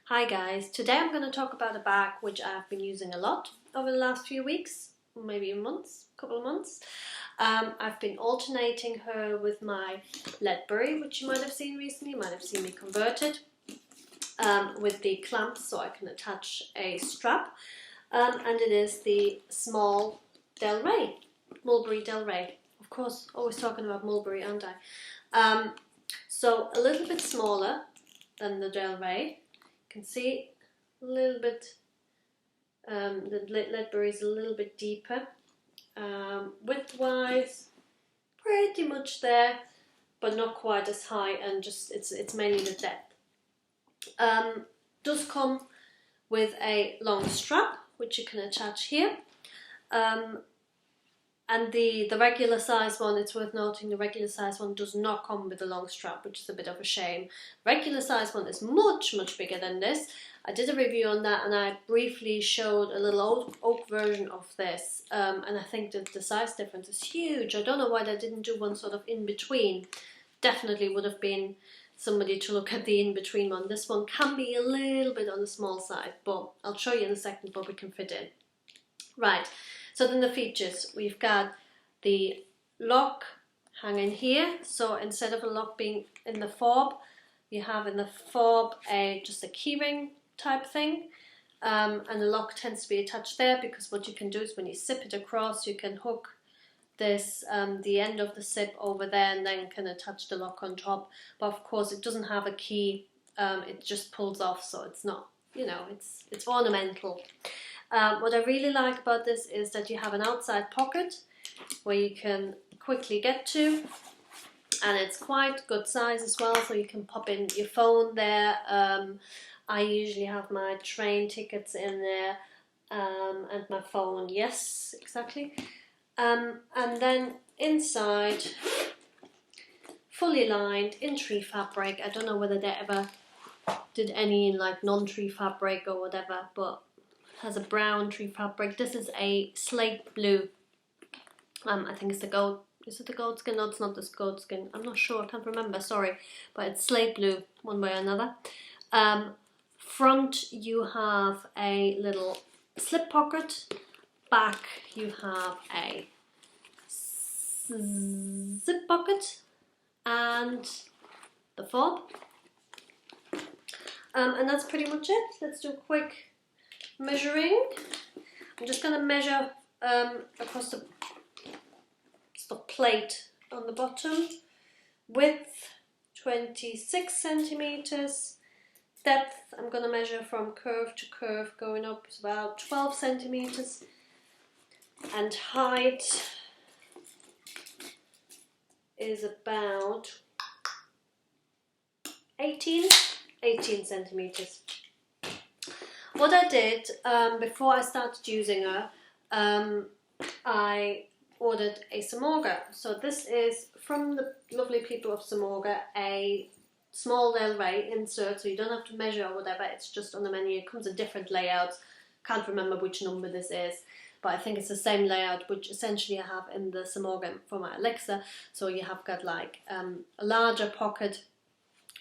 Hi guys, today I'm going to talk about a bag which I've been using a lot over the last few weeks, maybe months, couple of months. I've been alternating her with my Ledbury, which you might have seen recently, you might have seen me convert it, with the clamps so I can attach a strap, and it is the Small Del Rey, Mulberry Del Rey. Of course, always talking about Mulberry, aren't I? So a little bit smaller than the Del Rey. You can see a little bit, the Ledbury is a little bit deeper. Width-wise, pretty much there, but not quite as high, and just it's mainly the depth. Does come with a long strap which you can attach here. And the regular size one, it's worth noting, the regular size one does not come with a long strap, which is a bit of a shame. Regular size one is much bigger than this. I did a review on that and I briefly showed a little oak version of this, and I think that the size difference is huge. I don't know why they didn't do one sort of in between. Definitely would have been somebody to look at the in between one. This one can be a little bit on the small side, but I'll show you in a second what we can fit in. Right. So then the features, we've got the lock hanging here. So instead of a lock being in the fob, you have in the fob just a keyring type thing. And the lock tends to be attached there because what you can do is when you zip it across, you can hook this, the end of the zip over there and then can attach the lock on top. But of course it doesn't have a key, it just pulls off, so it's not, you know, it's ornamental. What I really like about this is that you have an outside pocket where you can quickly get to, and it's quite good size as well, so you can pop in your phone there. I usually have my train tickets in there, and my phone, yes, exactly. And then inside, fully lined in tree fabric. I don't know whether they ever did any in like non-tree fabric or whatever, but has a brown tree fabric. This is a slate blue. I think it's the goat. Is it the goat skin? No, it's not this goat skin. I'm not sure. I can't remember. Sorry, but it's slate blue one way or another. Front you have a little slip pocket. Back you have a zip pocket and the fob. And that's pretty much it. Let's do a quick measuring. I'm just going to measure across the plate on the bottom. Width 26 centimeters. Depth I'm going to measure from curve to curve going up is about 12 centimeters. And height is about 18 centimeters. What I did before I started using her, I ordered a Samorga. So this is from the lovely people of Samorga, a Small Del Rey insert, so you don't have to measure or whatever, it's just on the menu. It comes in different layouts. Can't remember which number this is, but I think it's the same layout which essentially I have in the Samorga for my Alexa. So you have got like a larger pocket,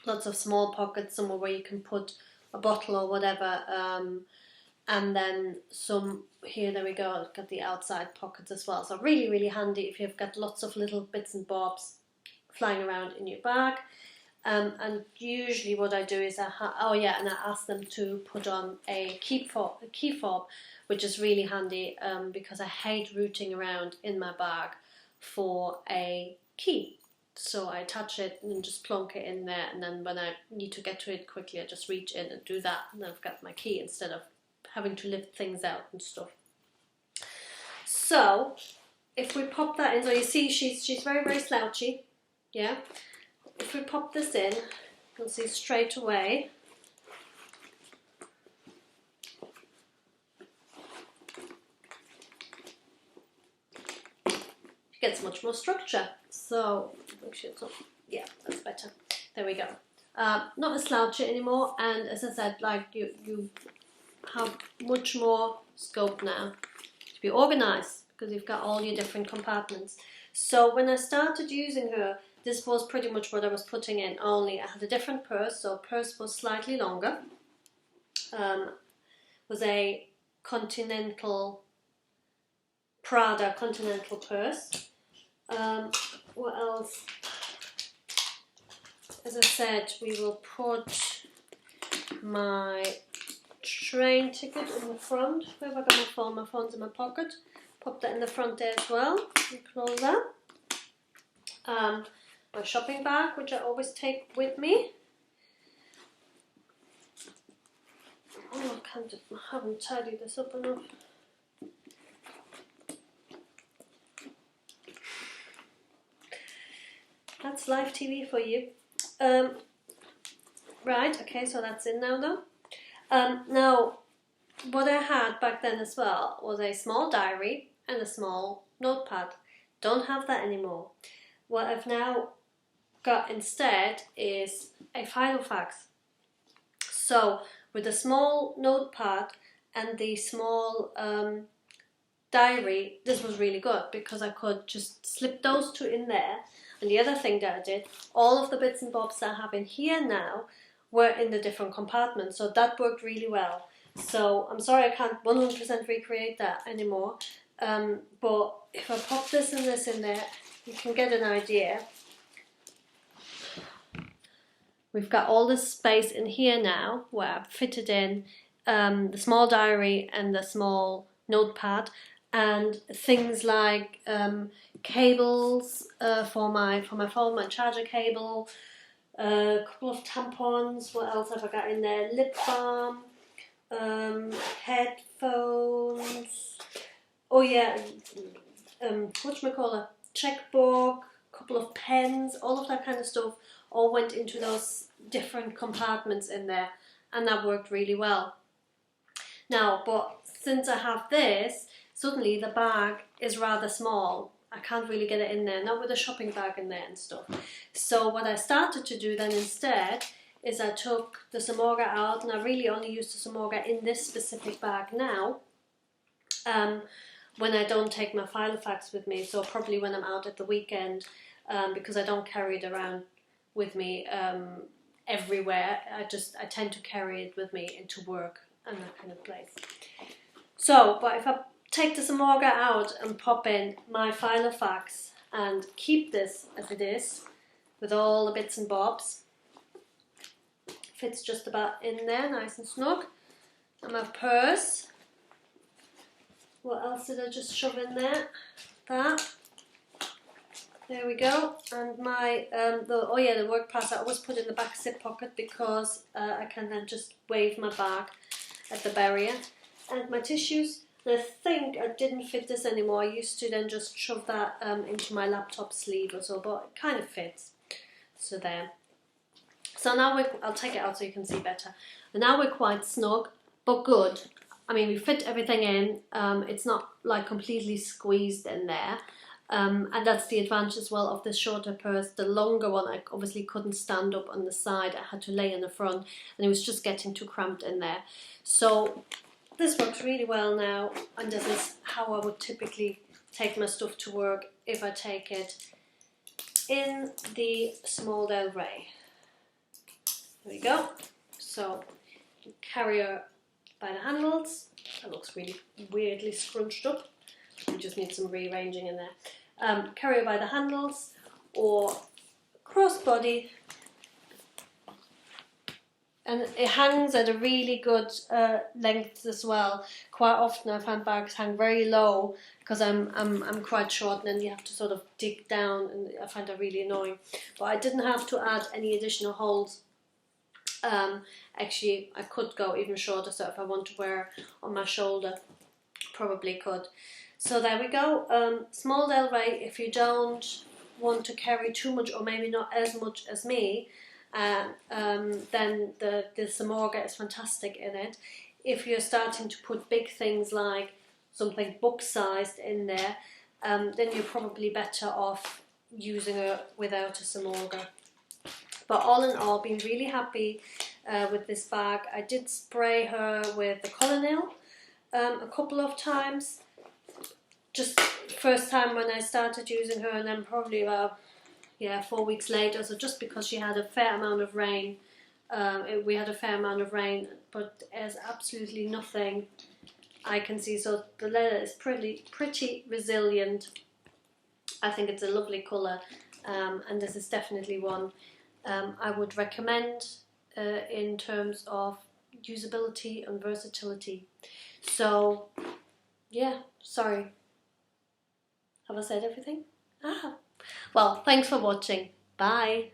lots of small pockets, somewhere where you can put a bottle or whatever, and then some here, there we go, got the outside pockets as well. So really handy if you've got lots of little bits and bobs flying around in your bag. And usually what I do is and I ask them to put on a key fob, which is really handy because I hate rooting around in my bag for a key. So I attach it and just plonk it in there, and then when I need to get to it quickly, I just reach in and do that, and then I've got my key instead of having to lift things out and stuff. So if we pop that in, so you see she's very slouchy, yeah. If we pop this in, you'll see straight away it gets much more structure. So make sure it's up. Yeah, that's better. There we go. Not as slouchy anymore, and as I said, like you have much more scope now to be organised because you've got all your different compartments. So when I started using her, this was pretty much what I was putting in, only I had a different purse, so purse was slightly longer. was a Prada Continental purse. What else? As I said, we will put my train ticket in the front. Where have I got my phone? My phone's in my pocket. Pop that in the front there as well. And close that. My shopping bag, which I always take with me. Oh, I haven't tidied this up enough. That's live TV for you. Right, okay, so that's in now though. Now, what I had back then as well was a small diary and a small notepad. Don't have that anymore. What I've now got instead is a Filofax. So, with the small notepad and the small diary, this was really good because I could just slip those two in there. And the other thing that I did, all of the bits and bobs that I have in here now were in the different compartments, so that worked really well. So I'm sorry I can't 100% recreate that anymore, but if I pop this and this in there, you can get an idea. We've got all this space in here now where I've fitted in the small diary and the small notepad, and things like cables for my phone, my charger cable, a couple of tampons. What else have I got in there? Lip balm, headphones. Oh yeah, whatchamacallit, checkbook, couple of pens, all of that kind of stuff. All went into those different compartments in there, and that worked really well. Now, but since I have this, suddenly the bag is rather small. I can't really get it in there, not with a shopping bag in there and stuff. So what I started to do then instead is I took the Samorga out, and I really only use the Samorga in this specific bag now when I don't take my Filofax with me, so probably when I'm out at the weekend, because I don't carry it around with me everywhere. I tend to carry it with me into work and that kind of place. So, but if I take the Samorga out and pop in my Filofax and keep this as it is with all the bits and bobs, fits just about in there, nice and snug. And my purse, what else did I just shove in there? That. There we go. And my the work pass I always put in the back zip pocket because I can then just wave my bag at the barrier. And my tissues, and I think I didn't fit this anymore. I used to then just shove that into my laptop sleeve or so, but it kind of fits. So there. So now I'll take it out so you can see better. And now we're quite snug, but good. I mean, we fit everything in. It's not like completely squeezed in there. And that's the advantage as well of this shorter purse. The longer one, I obviously couldn't stand up on the side. I had to lay in the front, and it was just getting too cramped in there. So this works really well now, and this is how I would typically take my stuff to work if I take it in the Small del Rey. There we go. So carrier by the handles. That looks really weirdly scrunched up. We just need some rearranging in there. Carrier by the handles or crossbody, and it hangs at a really good length as well. Quite often I find bags hang very low because I'm quite short, and then you have to sort of dig down, and I find that really annoying. But I didn't have to add any additional holes. Actually, I could go even shorter, so if I want to wear on my shoulder, probably could. So there we go. Small del Rey, if you don't want to carry too much, or maybe not as much as me, then the Samorga is fantastic in it. If you're starting to put big things like something book-sized in there, then you're probably better off using it without a Samorga. But all in all, been really happy with this bag. I did spray her with the Colonel a couple of times. Just first time when I started using her, and then probably about 4 weeks later. So just because she had a fair amount of rain We had a fair amount of rain, but there's absolutely nothing I can see. So the leather is pretty resilient. I think it's a lovely colour, and this is definitely one I would recommend in terms of usability and versatility. So yeah, sorry, have I said everything? Well, thanks for watching. Bye.